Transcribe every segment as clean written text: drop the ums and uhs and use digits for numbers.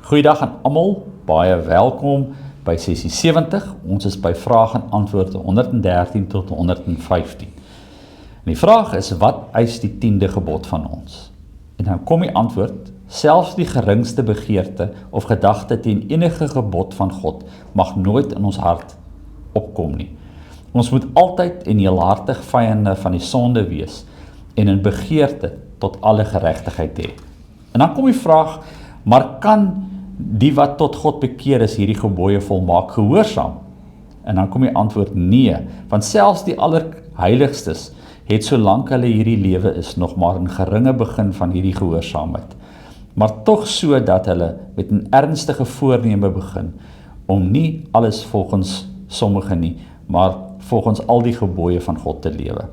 Goeiedag aan almal, baie welkom by sessie 70. Ons is by vraag en antwoorde 113 tot 115. En die vraag is, wat eis die 10de gebod van ons? En dan kom die antwoord, selfs die geringste begeerte of gedagte teen enige gebod van God mag nooit in ons hart opkom nie. Ons moet altyd en heelhartig vyande van die sonde wees en in begeerte tot alle geregtigheid hê. En dan kom die vraag, maar kan die wat tot God bekeer is hierdie gebooie volmaak gehoorsaam? En dan kom die antwoord nee, want selfs die allerheiligstes het solank hulle hierdie lewe is nog maar 'n geringe begin van hierdie gehoorsaamheid. Maar tog so dat hulle met 'n ernstige voorneme begin om nie alles volgens sommige nie, maar volgens al die gebooie van God te lewe.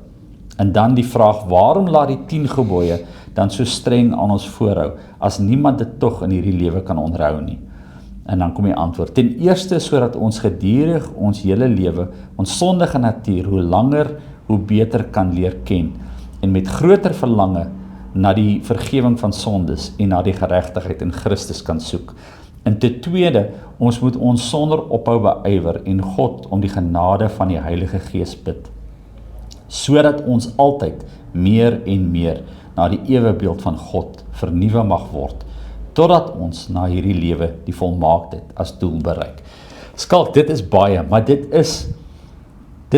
En dan die vraag, waarom laat die 10 gebooie dan so streng aan ons voorhou, as niemand dit tog in hierdie lewe kan onderhou nie? En dan kom die antwoord, ten eerste sodat ons gedurig ons hele lewe, ons sondige natuur, hoe langer, hoe beter kan leer ken, en met groter verlange na die vergewing van sondes en na die geregtigheid in Christus kan soek. En ten tweede, ons moet ons sonder ophou beywer en God om die genade van die Heilige Gees bid, sodat ons altyd meer en meer na die ewebeeld van God vernuwe mag word, totdat ons na hierdie lewe die volmaaktheid as doel bereik. Skalk, dit is baie, maar dit is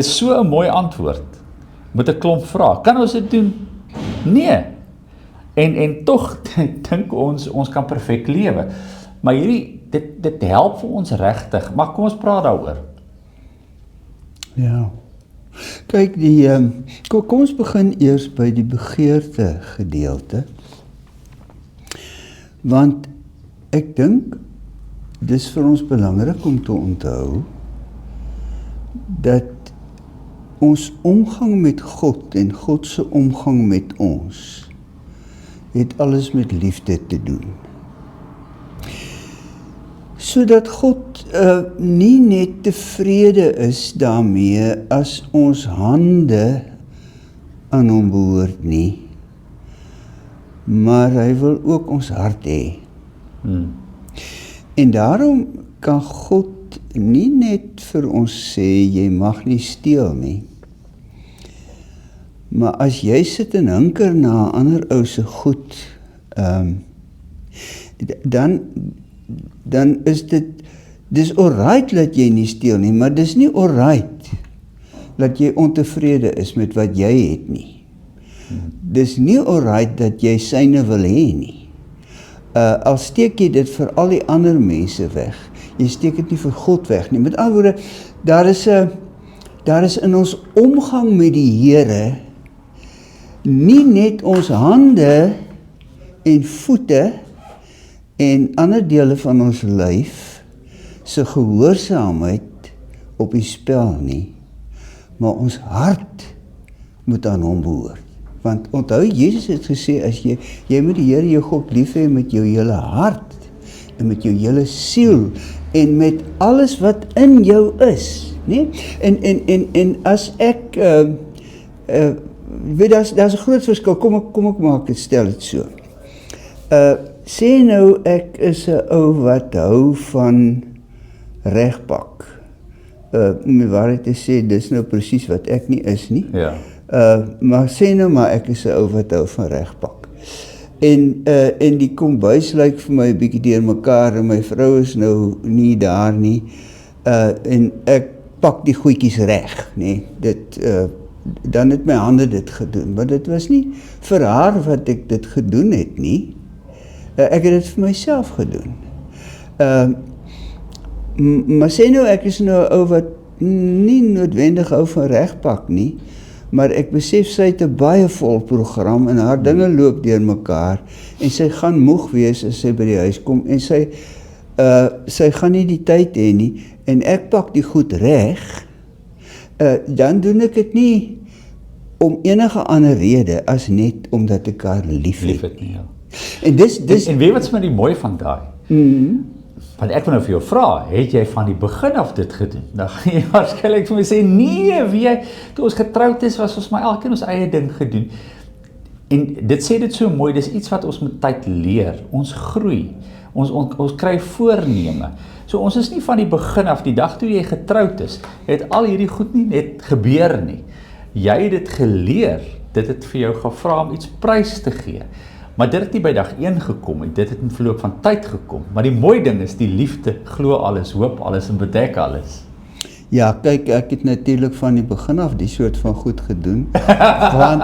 so 'n mooi antwoord, met 'n klomp vrae. Kan ons dit doen? Nee. En tog dink ons kan perfek lewe. Maar dit help vir ons regtig, maar kom ons praat daaroor. Ja. Kyk, kom ons begin eers by die begeerte gedeelte. Want ek dink, dis vir ons belangrik om te onthou, dat ons omgang met God en God se omgang met ons, het alles met liefde te doen. Sodat God nie net tevrede is daarmee as ons hande aan hom behoort nie, maar hy wil ook ons hart hê. En daarom kan God nie net vir ons sê, jy mag nie steel nie, maar as jy sit en hinker na 'n ander ou se goed, dan is dis alright dat jy nie steel nie, maar dis nie alright dat jy ontevrede is met wat jy het nie. Dis nie alright dat jy syne wil hê nie. Al steek jy dit vir al die ander mense weg, jy steek dit nie vir God weg nie. Met ander woorde, daar is in ons omgang met die Here nie net ons hande en voete en ander dele van ons lyf se gehoorsaamheid op die spel nie, maar ons hart moet aan hom behoort. Want onthou, Jesus het gesê, as jy moet die Here jou God lief hê met jou hele hart en met jou hele siel en met alles wat in jou is, nee? En as ek weet, daar's 'n groot verskil. Kom ek maak dit, stel dit so. Sê nou ek is 'n ou wat hou van regpak. Om die waarheid te sê, dis nou presies wat ek nie is nie. Ja. Maar sê nou maar ek is 'n ou wat hou van regpak. En die kombuis lyk vir my 'n bietjie deurmekaar en my vrou is nou nie daar nie. En ek pak die goedjies reg, nee. Dan het my hande dit gedoen, maar dit was nie vir haar wat ek dit gedoen het nie. Ek het dit vir myself gedoen. Maar sê nou, ek is nou 'n ou wat nie noodwendig hou van regpak nie, maar ek besef sy het 'n baie vol program en haar dinge loop deur mekaar en sy gaan moeg wees as sy by die huis kom en sy gaan nie die tyd hê nie en ek pak die goed reg, dan doen ek dit nie om enige ander rede as net omdat ek haar lief het. Nie, ja. En weet wat is my die mooi van daai? Want ek wil nou vir jou vra, het jy van die begin af dit gedoen? Dan gaan jy waarskynlik vir my sê, nee, toe ons getroud is, was ons maar elkeen ons eie ding gedoen. En dit sê dit so mooi, dis iets wat ons met tyd leer, ons groei. Ons kry voorneme. So ons is nie van die begin af, die dag toe jy getroud is, het al hierdie goed nie net gebeur nie. Jy het dit geleer, dit het vir jou gevra om iets prys te gee. Maar dit het nie by dag 1 gekom nie, dit het in verloop van tyd gekom. Maar die mooi ding is, die liefde glo alles, hoop alles en bedek alles. Ja, kyk, ek het natuurlik van die begin af die soort van goed gedoen. En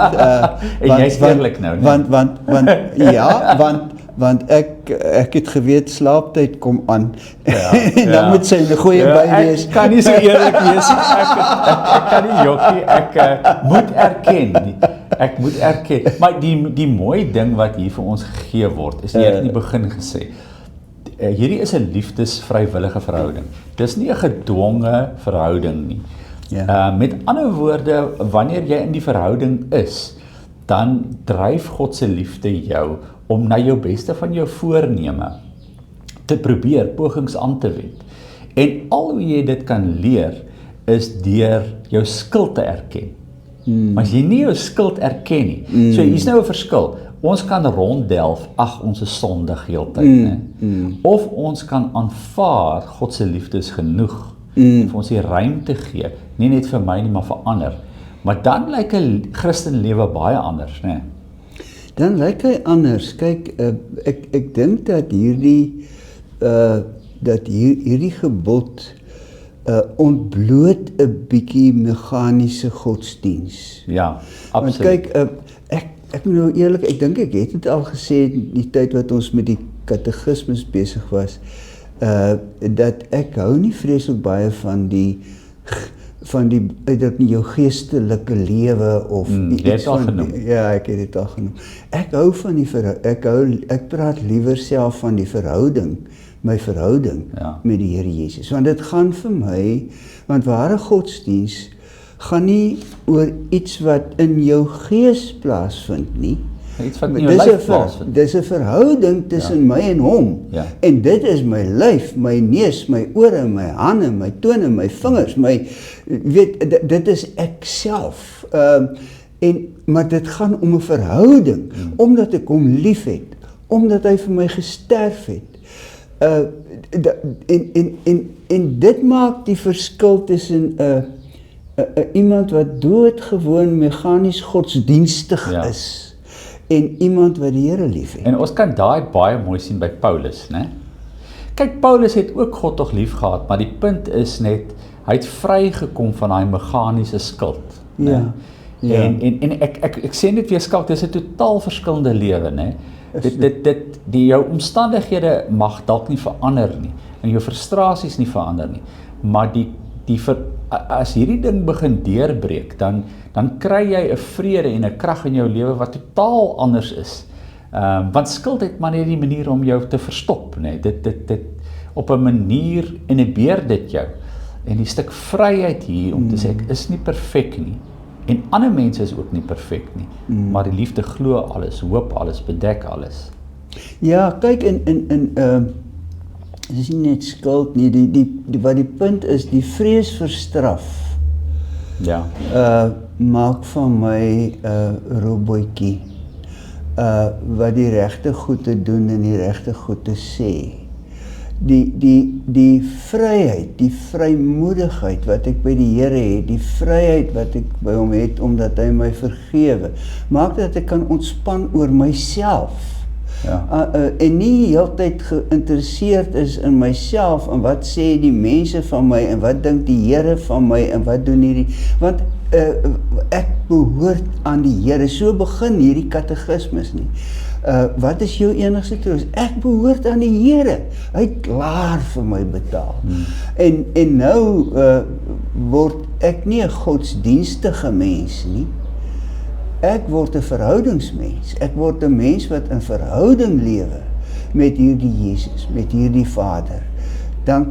jy's eerlik nou, want ek het geweet slaaptyd kom aan. Ja, en dan moet sy 'n goeie by wees. Ek kan nie so eerlik wees nie. Ek kan nie jokkie, ek moet erken. Ek moet erken. Maar die mooi ding wat hier vir ons gegee word, is nie in die begin gesê. Hierdie is 'n liefdesvrywillige verhouding. Dis nie 'n gedwonge verhouding nie. Ja. Met ander woorde, wanneer jy in die verhouding is, dan dryf God se liefde jou om na jou beste van jou voorneme te probeer, pogings aan te wend. En al hoe jy dit kan leer, is deur jou skuld te erken. Maar as jy nie jou skuld erken nie, so hier's nou 'n verskil. Ons kan ronddelf, ag, ons is sondig heeltyd, of ons kan aanvaar God se liefde is genoeg, vir ons die ruimte gee, nie net vir my nie, maar vir ander. Maar dan lyk 'n Christenlewe baie anders, né? Dan lyk hy anders. Kyk, ek dink dat hierdie gebod ontbloot 'n bietjie meganiese godsdiens. Ja, absoluut. Want kyk, ek moet nou eerlik, ek dink ek het dit al gesê die tyd wat ons met die katekismes besig was, dat ek hou nie vreeslik baie van die uitdrukking jou geestelike lewe of iets van, ja, ek het dit al genoem. Ek hou van ek praat liewer self van die verhouding, my verhouding met die Here Jesus. Want dit gaan vir my, want ware godsdiens gaan nie oor iets wat in jou gees plaasvind nie. Iets wat in jou lyf plaasvind. Dis 'n verhouding tussen my en hom. Ja. En dit is my lyf, my neus, my ore, my hande, my tone, my vingers, dit is ek self. Maar dit gaan om 'n verhouding, omdat ek hom liefhet, omdat hy vir my gesterf het. En dit maak die verskil tussen iemand wat doodgewoon meganies godsdienstig is en iemand wat die Here liefhet. En ons kan daai baie mooi sien by Paulus, né? Kyk, Paulus het ook God tog lief gehad, maar die punt is net, hy het vrygekom van daai meganiese skuld, né? Ja. En ek sê net weer skalk, dis 'n totaal verskillende lewe, né? Jou omstandighede mag dalk nie verander nie, en jou frustrasies nie verander nie, maar as hierdie ding begin deurbreek, dan kry jy 'n vrede en 'n krag in jou lewe wat totaal anders is. Want skuld het maar net die manier om jou te verstop, né? Dit op 'n manier inhibeer dit jou. En die stuk vryheid hier om te sê ek is nie perfek nie. En ander mense is ook nie perfek nie, maar die liefde glo alles, hoop alles, bedek alles. Ja, kyk, dit is nie net skuld nie, wat die punt is, die vrees vir straf, maak van my robotjie, wat die regte goed te doen en die regte goed te sê. Die vryheid, die vrymoedigheid wat ek by die Here het, die vryheid wat ek by hom het, omdat hy my vergewe, maak dat ek kan ontspan oor myself. En nie heeltyd geïnteresseerd is in myself, en wat sê die mense van my, en wat dink die Here van my, en wat doen hierdie, want ek behoort aan die Here, so begin hierdie katekismes nie. Wat is jou enigste troos? Ek behoort aan die Here, hy het klaar vir my betaal. En nou word ek nie 'n godsdienstige mens nie, ek word 'n verhoudingsmens, ek word 'n mens wat in verhouding lewe met hierdie Jesus, met hierdie Vader.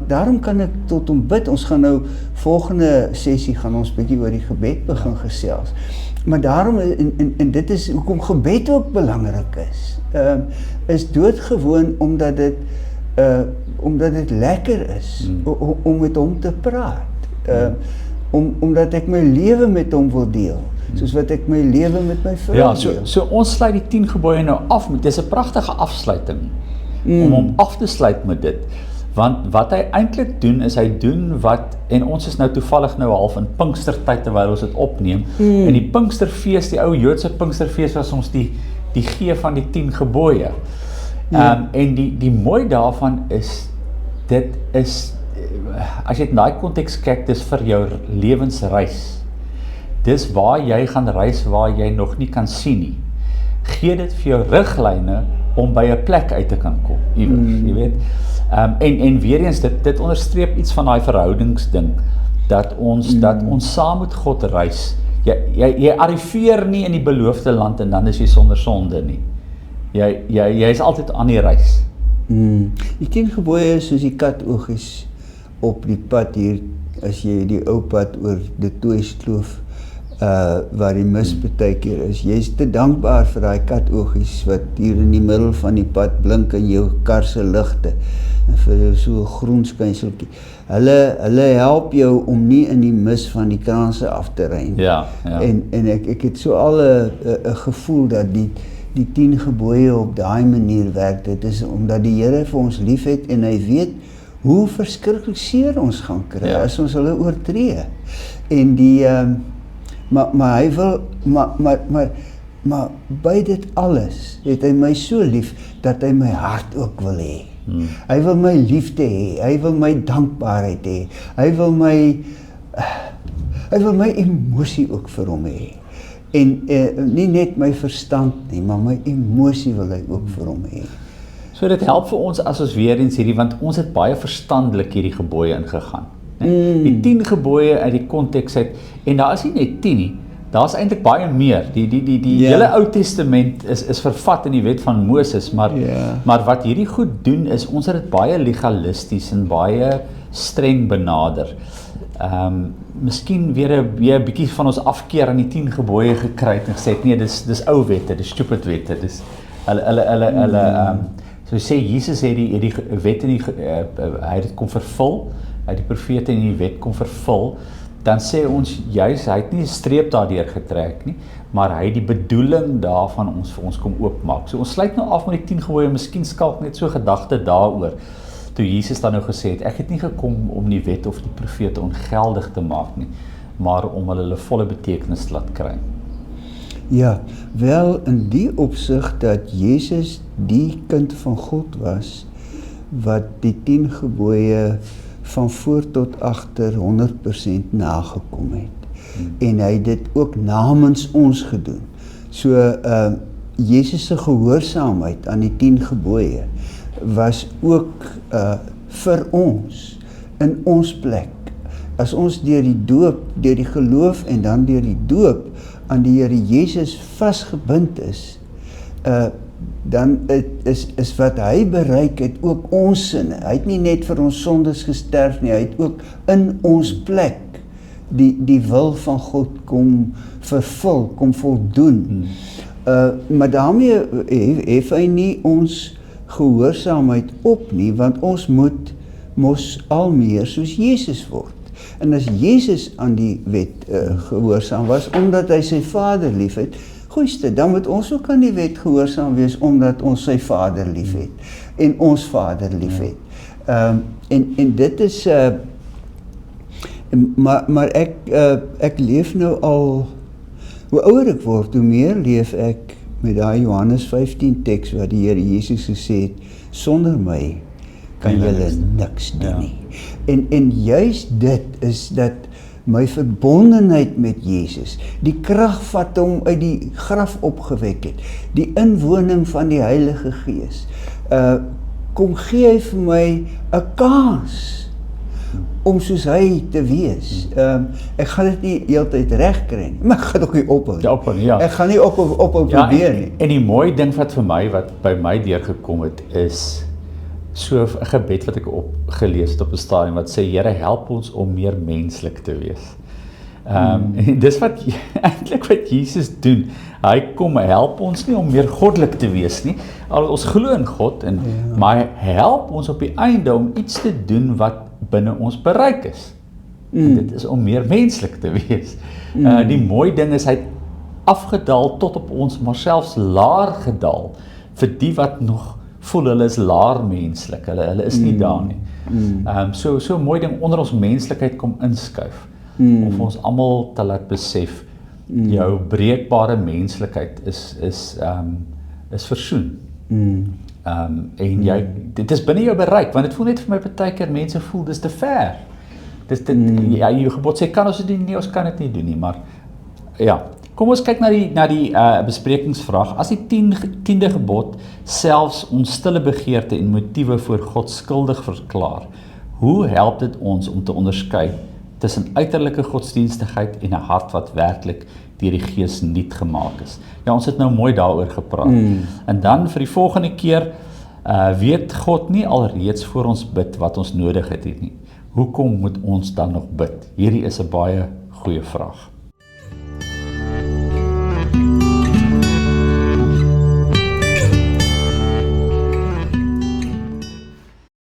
Daarom kan ek tot hom bid. Ons gaan nou, volgende sessie gaan ons bietjie oor die gebed begin gesels. Maar daarom, en dit is hoekom gebed ook belangrik is doodgewoon omdat dit lekker is om met hom te praat. Omdat ek my lewe met hom wil deel, soos wat ek my lewe met my vrou deel. So ons sluit die 10 gebooie nou af, dit is 'n pragtige afsluiting. om hom af te sluit met dit. Want wat hy eintlik doen, is hy doen wat, en ons is nou toevallig nou half in Pinkstertyd terwyl ons dit opneem, en die Pinksterfees, die ou Joodse Pinksterfees was ons die gee van die 10 gebooie. En die mooi daarvan is, dit is, as jy in daai konteks kyk, dis vir jou lewensreis. Dis waar jy gaan reis waar jy nog nie kan sien nie. Gee dit vir jou riglyne om by 'n plek uit te kan kom, iewers, jy weet. En weer eens, dit onderstreep iets van daai verhoudingsding, dat ons saam met God reis. Jy arriveer nie in die beloofde land en dan is jy sonder sonde nie. Jy is altyd aan die reis. Die 10 gebooie is soos die katoogies op die pad hier, as jy die ou pad oor die Toeiskloof, waar die mis baie keer is. Jy is te dankbaar vir daai katoogies wat hier in die middel van die pad blink in jou kar se ligte, en vir jou so 'n groen skynseltjie. Hulle help jou om nie in die mis van die kranse af te ry nie. Ja. En ek het so al 'n gevoel dat die 10 gebooie op daai manier werk. Dit is omdat die Here vir ons lief het en hy weet hoe verskriklik seer ons gaan kry as ons hulle oortree. En maar hy wil, maar by dit alles het hy my so lief dat hy my hart ook wil hê. Hy wil my liefde hê, hy wil my dankbaarheid hê, hy wil my emosie ook vir hom hê. En nie net my verstand nie, maar my emosie wil hy ook vir hom hê. So dit help vir ons as ons weer eens hierdie, want ons het baie verstandelik hierdie gebooie ingegaan. Die 10 gebooie uit die konteks uit, en daar is nie net 10 nie, daar is eintlik baie meer. Die hele Ou Testament is vervat in die wet van Moses, maar wat hierdie goed doen is, ons het dit baie legalisties en baie streng benader. Miskien weer 'n bietjie van ons afkeer aan die 10 gebooie gekry en gesê, nee, dis ou wette, dis stupid wette, dis so sê Jesus het die wet en hy het dit kom vervul, hy het die profete en die wet kom vervul, dan sê ons juis, hy het nie 'n streep daardeur getrek nie, maar hy het die bedoeling daarvan vir ons kom oopmaak. So ons sluit nou af met die 10 gebooie, miskien skalk net so gedagte daaroor, toe Jesus dan nou gesê het, ek het nie gekom om die wet of die profete ongeldig te maak nie, maar om hulle volle betekenis te laat kry. Ja, wel in die opsig dat Jesus die kind van God was, wat die 10 gebooie van voor tot agter 100% nagekom het. En hy het dit ook namens ons gedoen. So Jesus se gehoorsaamheid aan die 10 gebooie was ook vir ons, in ons plek. As ons deur die doop, deur die geloof en dan deur die doop aan die Here Jesus vasgebind is, dan is wat hy bereik het ook ons sinne. Hy het nie net vir ons sondes gesterf nie, hy het ook in ons plek die wil van God kom vervul, kom voldoen. Maar daarmee hef hy nie ons gehoorsaamheid op nie, want ons moet mos al meer soos Jesus word. En as Jesus aan die wet gehoorsaam was, omdat hy sy Vader lief het, goeiste, dan moet ons ook aan die wet gehoorsaam wees, omdat ons sy Vader lief het, en ons Vader lief het. En dit is, maar ek leef nou al, hoe ouder ek word, hoe meer leef ek met daai Johannes 15 teks, waar die Here Jesus gesê het, sonder my kan julle niks doen nie. En juist dit is dat my verbondenheid met Jesus, die krag wat hom uit die graf opgewek het, die inwoning van die Heilige Gees, kom gee hy vir my 'n kans om soos hy te wees. Ek gaan dit nie heeltyd reg kry nie, maar ek gaan ook nie ophou nie. Ek gaan nie ophou probeer nie. En die mooi ding wat vir my, wat by my deurgekom het, is so 'n gebed wat ek opgelees het op 'n stadium, wat sê, Here, help ons om meer menslik te wees. En dis wat eintlik wat Jesus doen. Hy kom help ons nie om meer goddelik te wees nie. Al ons glo in God, maar hy help ons op die einde om iets te doen wat binne ons bereik is. En dit is om meer menslik te wees. Die mooi ding is, hy het afgedaal tot op ons, maar selfs laer gedaal, vir die wat nog voel hulle is laer menslik, hulle is nie daar nie. So mooi ding onder ons menslikheid kom inskuif, om vir ons almal te laat besef, jou breekbare menslikheid is versoen. En dit is binne jou bereik, want dit voel net vir my partykeer mense voel dis te ver. Ja, jou gebod sê kan ons dit doen nie, ons kan dit nie doen nie, maar ja. Kom ons kyk na die besprekingsvraag. As die 10de gebod selfs ons stille begeerte en motiewe voor God skuldig verklaar, hoe help dit ons om te onderskei tussen uiterlike godsdienstigheid en 'n hart wat werklik deur die Gees nuut gemaak is? Ja, ons het nou mooi daaroor gepraat. En dan vir die volgende keer, weet God nie alreeds voor ons bid wat ons nodig het nie? Hoekom moet ons dan nog bid? Hierdie is 'n baie goeie vraag.